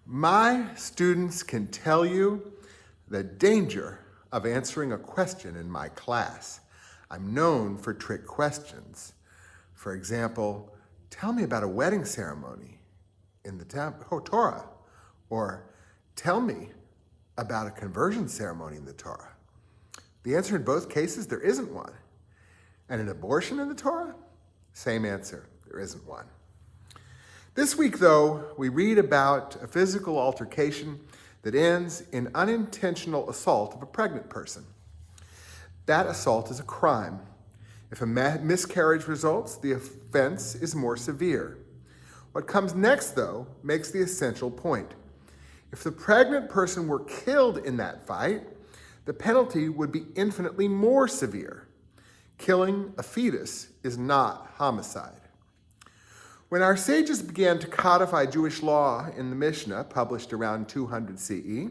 My students can tell you the danger of answering a question in my class. I'm known for trick questions. For example, tell me about a wedding ceremony in the Torah, or tell me about a conversion ceremony in the Torah. The answer in both cases, there isn't one. And an abortion in the Torah? Same answer, there isn't one. This week, though, we read about a physical altercation that ends in unintentional assault of a pregnant person. That assault is a crime. If a miscarriage results, the offense is more severe. What comes next, though, makes the essential point. If the pregnant person were killed in that fight, the penalty would be infinitely more severe. Killing a fetus is not homicide. When our sages began to codify Jewish law in the Mishnah, published around 200 CE,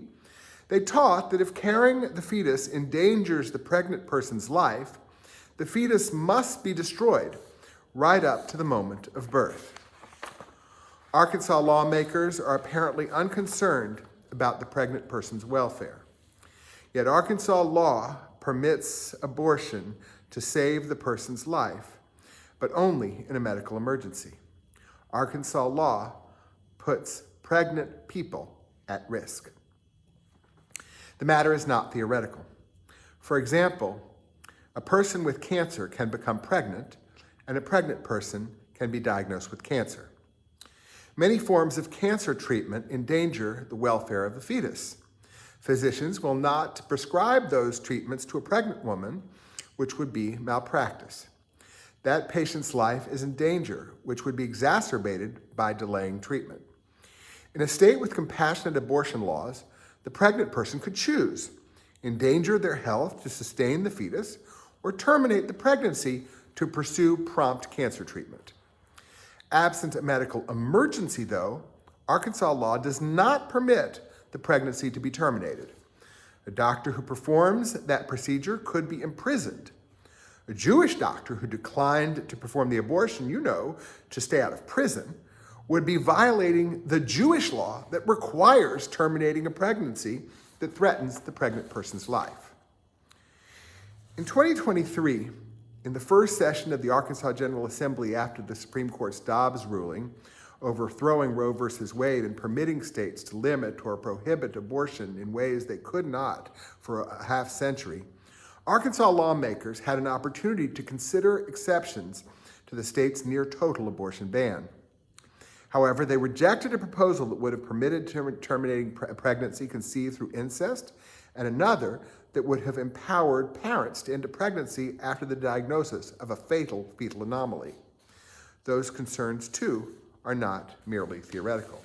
they taught that if carrying the fetus endangers the pregnant person's life, the fetus must be destroyed right up to the moment of birth. Arkansas lawmakers are apparently unconcerned about the pregnant person's welfare. Yet Arkansas law permits abortion to save the person's life, but only in a medical emergency. Arkansas law puts pregnant people at risk. The matter is not theoretical. For example, a person with cancer can become pregnant, and a pregnant person can be diagnosed with cancer. Many forms of cancer treatment endanger the welfare of the fetus. Physicians will not prescribe those treatments to a pregnant woman, which would be malpractice. That patient's life is in danger, which would be exacerbated by delaying treatment. In a state with compassionate abortion laws, the pregnant person could choose: endanger their health to sustain the fetus, or terminate the pregnancy to pursue prompt cancer treatment. Absent a medical emergency, though, Arkansas law does not permit the pregnancy to be terminated. A doctor who performs that procedure could be imprisoned. A Jewish doctor who declined to perform the abortion, to stay out of prison, would be violating the Jewish law that requires terminating a pregnancy that threatens the pregnant person's life. In 2023, in the first session of the Arkansas General Assembly after the Supreme Court's Dobbs ruling, overthrowing Roe v. Wade and permitting states to limit or prohibit abortion in ways they could not for a half century, Arkansas lawmakers had an opportunity to consider exceptions to the state's near-total abortion ban. However, they rejected a proposal that would have permitted terminating a pregnancy conceived through incest, and another that would have empowered parents to end a pregnancy after the diagnosis of a fatal fetal anomaly. Those concerns, too, are not merely theoretical.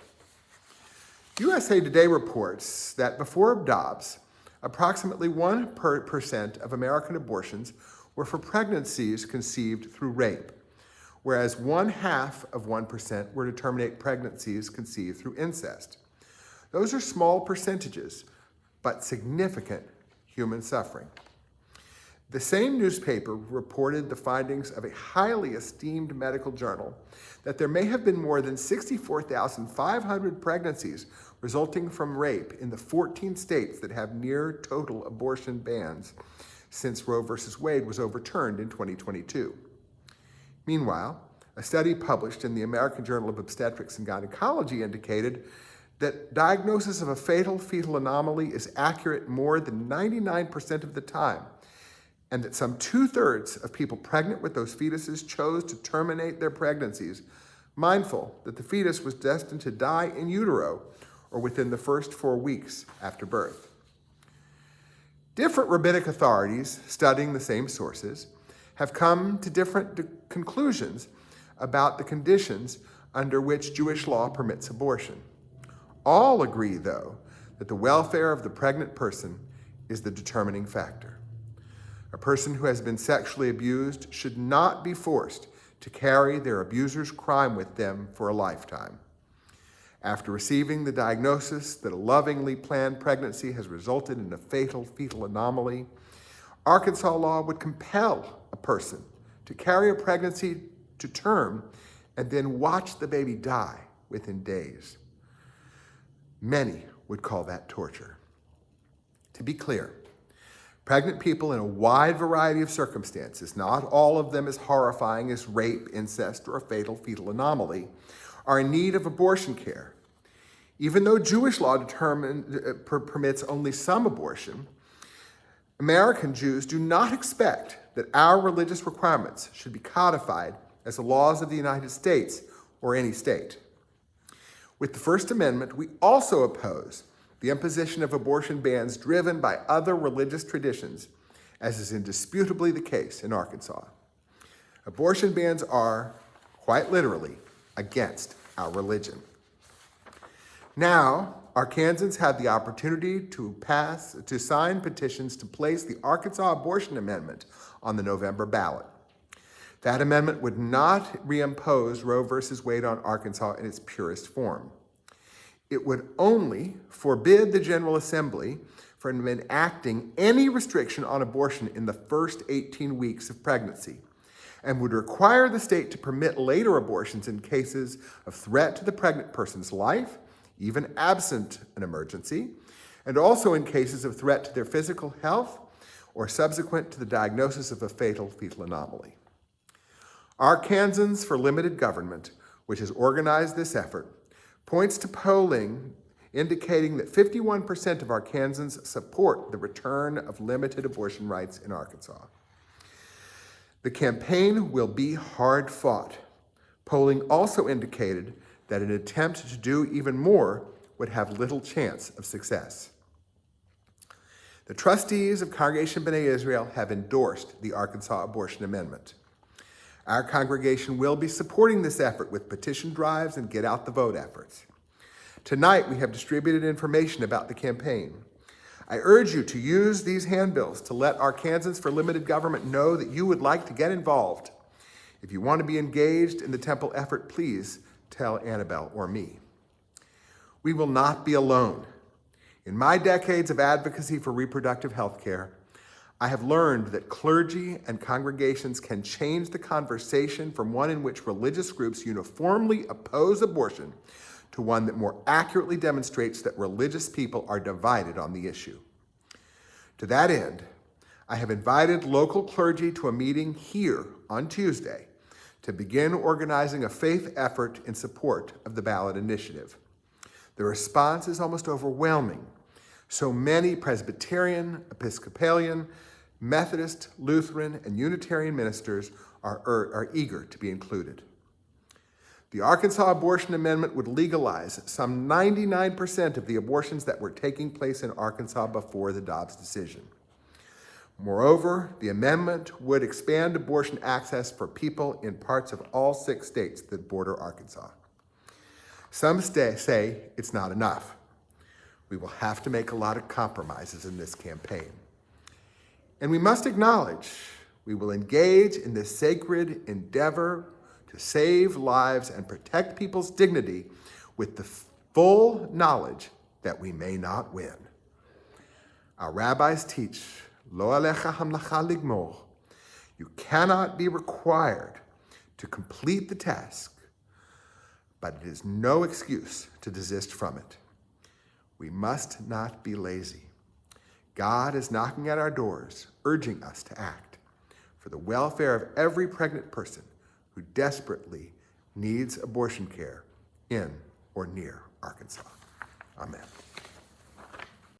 USA Today reports that before Dobbs, approximately 1% of American abortions were for pregnancies conceived through rape, whereas 0.5% were to terminate pregnancies conceived through incest. Those are small percentages, but significant human suffering. The same newspaper reported the findings of a highly esteemed medical journal that there may have been more than 64,500 pregnancies resulting from rape in the 14 states that have near total abortion bans since Roe v. Wade was overturned in 2022. Meanwhile, a study published in the American Journal of Obstetrics and Gynecology indicated that diagnosis of a fatal fetal anomaly is accurate more than 99% of the time, and that some 2/3 of people pregnant with those fetuses chose to terminate their pregnancies, mindful that the fetus was destined to die in utero or within the first 4 weeks after birth. Different rabbinic authorities studying the same sources have come to different conclusions about the conditions under which Jewish law permits abortion. All agree, though, that the welfare of the pregnant person is the determining factor. A person who has been sexually abused should not be forced to carry their abuser's crime with them for a lifetime. After receiving the diagnosis that a lovingly planned pregnancy has resulted in a fatal fetal anomaly, Arkansas law would compel a person to carry a pregnancy to term and then watch the baby die within days. Many would call that torture. To be clear, pregnant people in a wide variety of circumstances, not all of them as horrifying as rape, incest, or a fatal fetal anomaly, are in need of abortion care. Even though Jewish law permits only some abortion, American Jews do not expect that our religious requirements should be codified as the laws of the United States or any state. With the First Amendment, we also oppose the imposition of abortion bans driven by other religious traditions, as is indisputably the case in Arkansas. Abortion bans are, quite literally, against our religion. Now, Arkansans have the opportunity to sign petitions to place the Arkansas Abortion Amendment on the November ballot. That amendment would not reimpose Roe v. Wade on Arkansas in its purest form. It would only forbid the General Assembly from enacting any restriction on abortion in the first 18 weeks of pregnancy, and would require the state to permit later abortions in cases of threat to the pregnant person's life, even absent an emergency, and also in cases of threat to their physical health or subsequent to the diagnosis of a fatal fetal anomaly. Arkansans for Limited Government, which has organized this effort, points to polling indicating that 51% of Arkansans support the return of limited abortion rights in Arkansas. The campaign will be hard fought. Polling also indicated that an attempt to do even more would have little chance of success. The trustees of Congregation B'nai Israel have endorsed the Arkansas Abortion Amendment. Our congregation will be supporting this effort with petition drives and get out the vote efforts. Tonight, we have distributed information about the campaign. I urge you to use these handbills to let Arkansans for Limited Government know that you would like to get involved. If you want to be engaged in the temple effort, please tell Annabelle or me. We will not be alone. In my decades of advocacy for reproductive health care, I have learned that clergy and congregations can change the conversation from one in which religious groups uniformly oppose abortion to one that more accurately demonstrates that religious people are divided on the issue. To that end, I have invited local clergy to a meeting here on Tuesday to begin organizing a faith effort in support of the ballot initiative. The response is almost overwhelming. So many Presbyterian, Episcopalian, Methodist, Lutheran, and Unitarian ministers are eager to be included. The Arkansas Abortion Amendment would legalize some 99% of the abortions that were taking place in Arkansas before the Dobbs decision. Moreover, the amendment would expand abortion access for people in parts of all 6 states that border Arkansas. Some say it's not enough. We will have to make a lot of compromises in this campaign. And we must acknowledge we will engage in this sacred endeavor to save lives and protect people's dignity with the full knowledge that we may not win. Our rabbis teach, Lo alecha hamlacha ligmor. You cannot be required to complete the task, but it is no excuse to desist from it. We must not be lazy. God is knocking at our doors, urging us to act for the welfare of every pregnant person who desperately needs abortion care in or near Arkansas. Amen.